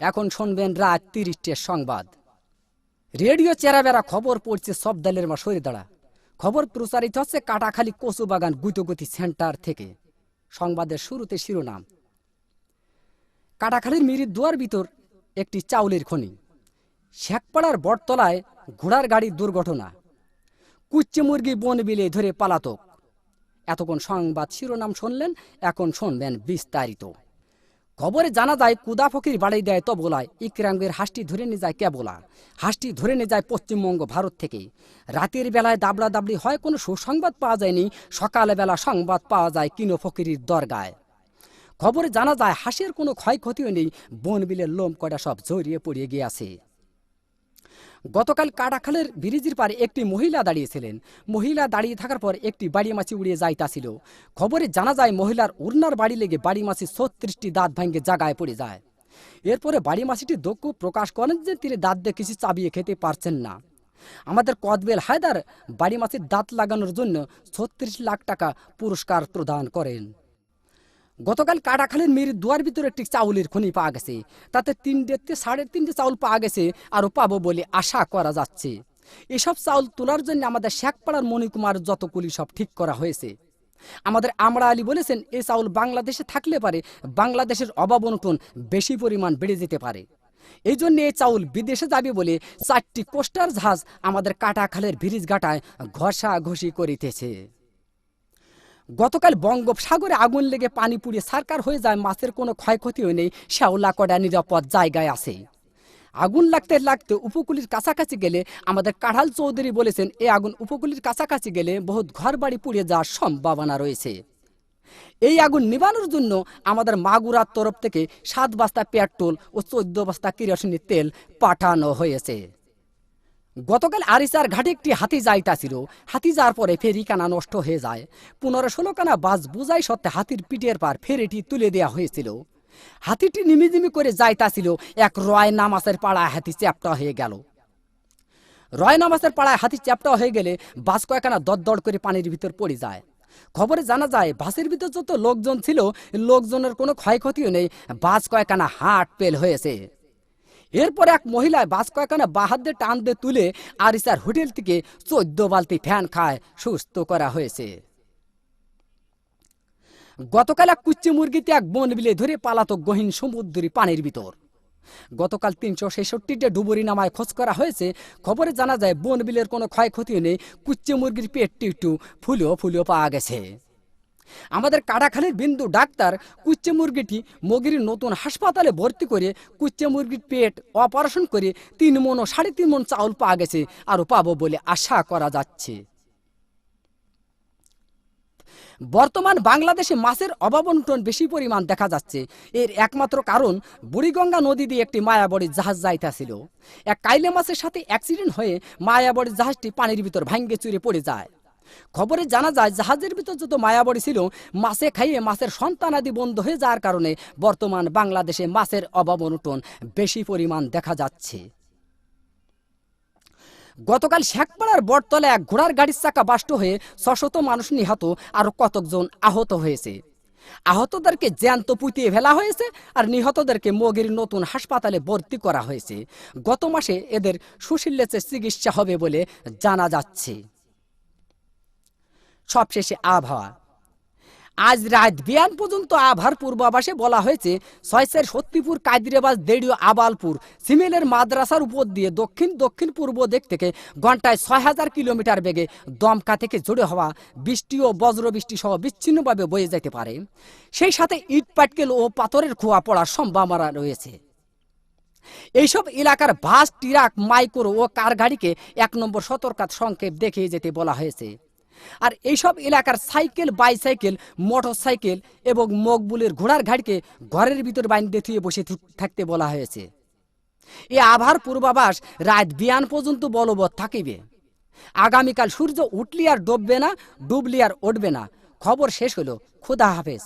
এখন শুনবেন রাত ৩০টার সংবাদ। রেডিও চেরাবেড়া খবর পড়ছে সব দলের মা সরে দাঁড়া। খবর প্রচারিত হচ্ছে কাটাখালী কচুবাগান গুতগতি সেন্টার থেকে। সংবাদের শুরুতে শিরোনাম। কাটাখালীর মিরির দুয়ার ভিতর একটি চাউলের খনি। শেখপাড়ার বটতলায় ঘোড়ার গাড়ির দুর্ঘটনা। কুচ্চে মুরগি বন বিলে ধরে পালাতক। এতক্ষণ সংবাদ শিরোনাম শুনলেন, এখন শুনবেন বিস্তারিত। খবরে জানা যায় কুদা ফকির বাড়ি দেয় তবলায়, ইকরাঙ্গের হাঁসটি ধরে নিয়ে যায় কেবলা। হাঁসটি ধরে নিয়ে যায় পশ্চিমবঙ্গ ভারত থেকে। রাতের বেলায় দাবড়া দাবড়ি হয়, কোনো সুসংবাদ পাওয়া যায়নি। সকালবেলা সংবাদ পাওয়া যায় কিনো ফকিরির দরগায়। খবরে জানা যায় হাঁসের কোনো ক্ষয়ক্ষতিও নেই, বন বিলের লোম কটা সব জড়িয়ে পড়িয়ে গিয়েছে। গতকাল কাটাখালের ব্রিজের পারে একটি মহিলা দাঁড়িয়েছিলেন। মহিলা দাঁড়িয়ে থাকার পর একটি বাড়ি মাছি উড়িয়ে যাইতাছিল। খবরে জানা যায় মহিলার উড়নার বাড়ি লেগে বাড়ি মাছি ৩৬টি দাঁত ভাঙ্গে জায়গায় পড়ে যায়। এরপরে বাড়ি মাছিটি দুঃখ প্রকাশ করেন যে তিনি দাঁত দিয়ে কিছু চাবিয়ে খেতে পারছেন না। আমাদের কদবেল হায়দার বাড়ি মাছির দাঁত লাগানোর জন্য ৩৬ লাখ টাকা পুরস্কার প্রদান করেন। গতকাল কাটাখালীর মিরির দুয়ার ভিতরে একটি চাউলের খনি পাওয়া গেছে। তাতে ৩.৫ চাউল পাওয়া গেছে, আরও পাবো বলে আশা করা যাচ্ছে। এসব চাউল তোলার জন্য আমাদের শেখপাড়ার মণিকুমার যতগুলি সব ঠিক করা হয়েছে। আমাদের আমরা আলী বলেছেন, এই চাউল বাংলাদেশে থাকলে পারে বাংলাদেশের অভাব অনটন বেশি পরিমাণ বেড়ে যেতে পারে। এই জন্য এই চাউল বিদেশে যাবে বলে ৪টি কোস্টার জাহাজ আমাদের কাটাখালের ব্রিজ ঘাটায় ঘষাঘষি করিতেছে। গতকাল বঙ্গোপসাগরে আগুন লেগে পানি পুড়িয়ে সারকার হয়ে যায়, মাছের কোনো ক্ষয়ক্ষতিও নেই, শ্যাওলা কড়া নিরাপদ জায়গায় আছে। আগুন লাগতে লাগতে উপকূলের কাছাকাছি গেলে আমাদের কাঢ়াল চৌধুরী বলেছেন, এই আগুন উপকূলের কাছাকাছি গেলে বহুত ঘর বাড়ি পুড়িয়ে যাওয়ার সম্ভাবনা রয়েছে। এই আগুন নিবানোর জন্য আমাদের মাগুরার তরফ থেকে ৭ বস্তা পেট্রোল ও ১৪ বস্তা কেরোসিনের তেল পাঠানো হয়েছে। গতকাল আরিচার ঘাটে একটি হাতি যাইতাছিল। হাতি যাওয়ার পরে ফেরিকানা নষ্ট হয়ে যায়। ১৫-১৬ কানা বাস বুঝাই সত্ত্বে হাতির পিঠের পার ফেরিটি তুলে দেওয়া হয়েছিল। হাতিটি নিমিজিমি করে যাইতাছিল, এক রয় নামাজের পাড়ায় হাতি চ্যাপ্টা হয়ে গেল। রয় নামাজের পাড়ায় হাতি চ্যাপ্টা হয়ে গেলে বাস কয়েকখানা দরদর করে পানির ভিতর পড়ে যায়। খবরে জানা যায় বাসের ভিতর যত লোকজন ছিল, লোকজনের কোনো ক্ষয়ক্ষতিও নেই, বাস কয়েকখানা হাট পেল হয়েছে। এরপর এক মহিলায় বাস কয়েকখানা বাহাত দিয়ে টান দিয়ে তুলে আরিচার হোটেল থেকে ১৪ বালতি ফ্যান খায় সুস্থ করা হয়েছে। গতকাল এক কুচ্চি মুরগিতে এক বন বিলে ধরে পালাতক গহীন সমুদ্রী পানির ভিতর। গতকাল ৩৬৬টা ডুবুরি নামায় খোঁজ করা হয়েছে। খবরে জানা যায় বন বিলের কোনো ক্ষয়ক্ষতিও নেই, কুচ্চি মুরগির পেটটি একটু ফুলেও পাওয়া গেছে। আমাদের কাটাখালীর বিন্দু ডাক্তার কুচ্চে মুরগিটি মগির নতুন হাসপাতালে ভর্তি করে কুচ্চে মুরগির পেট অপারেশন করে ৩ মণ ও ৩.৫ মণ চাউল পাওয়া গেছে, আরও পাবো বলে আশা করা যাচ্ছে। বর্তমান বাংলাদেশে মাছের অভাব অনটন বেশি পরিমাণ দেখা যাচ্ছে। এর একমাত্র কারণ বুড়িগঙ্গা নদী দিয়ে একটি মায়াবড়ির জাহাজ যাইতেছিল। এক কাইলে মাছের সাথে অ্যাক্সিডেন্ট হয়ে মায়াবড়ির জাহাজটি পানির ভিতর ভাঙ্গে চুরে পড়ে যায়। খবরে জানা যায় জাহাজের ভিতর যত মায়াবড়ি ছিল, মাছে খাইয়ে মাছের সন্তানাদি বন্ধ হয়ে যাওয়ার কারণে বর্তমান বাংলাদেশে মাছের অভাব অনটন বেশি পরিমাণ দেখা যাচ্ছে। গতকাল শেখপাড়ার বটতলায় এক ঘোড়ার গাড়ির চাকা বাষ্ট হয়ে ৬০০ মানুষ নিহত, আরো কতজন আহত হয়েছে। আহতদেরকে জ্যান্ত পুঁতিয়ে ফেলা হয়েছে, আর নিহতদেরকে মগির নতুন হাসপাতালে ভর্তি করা হয়েছে। গত মাসে এদের সুশীলের চিকিৎসা হবে বলে জানা যাচ্ছে। সবশেষে আবহাওয়া। আজ রাত বিয়ান পর্যন্ত আবহাওয়ার পূর্বাভাসে বলা হয়েছে, ৬ সত্যিপুর, কাদিরাবাজ, দেড়িও, আবালপুর, সিমেলের মাদ্রাসার উপর দিয়ে দক্ষিণ পূর্ব দিক থেকে ঘন্টায় ৬০০০ কিলোমিটার বেগে দমকা থেকে জোরে হওয়া বৃষ্টি ও বজ্রবৃষ্টি সহ বিচ্ছিন্নভাবে বয়ে যেতে পারে। সেই সাথে ইট পাটকেল ও পাথরের খোয়া পড়ার সম্ভাবনা রয়েছে। এইসব এলাকার বাস, ট্রাক, মাইক্রো ও কার গাড়িকে ১ নম্বর সতর্কতা সংকেত দেখিয়ে যেতে বলা হয়েছে। আর এইসব এলাকার সাইকেল, বাইসাইকেল, মোটর সাইকেল এবং মকবুলের ঘোড়ার গাড়িকে ঘরের ভিতর বাইন্ধে থুয়ে বসে থাকতে বলা হয়েছে। এই আবহাওয়ার পূর্বাভাস রাত বিয়ান পর্যন্ত বলবৎ থাকিবে। আগামীকাল সূর্য উঠলি আর ডুববে না, ডুবলি আর উঠবে না। খবর শেষ হলো। খোদা হাফেজ।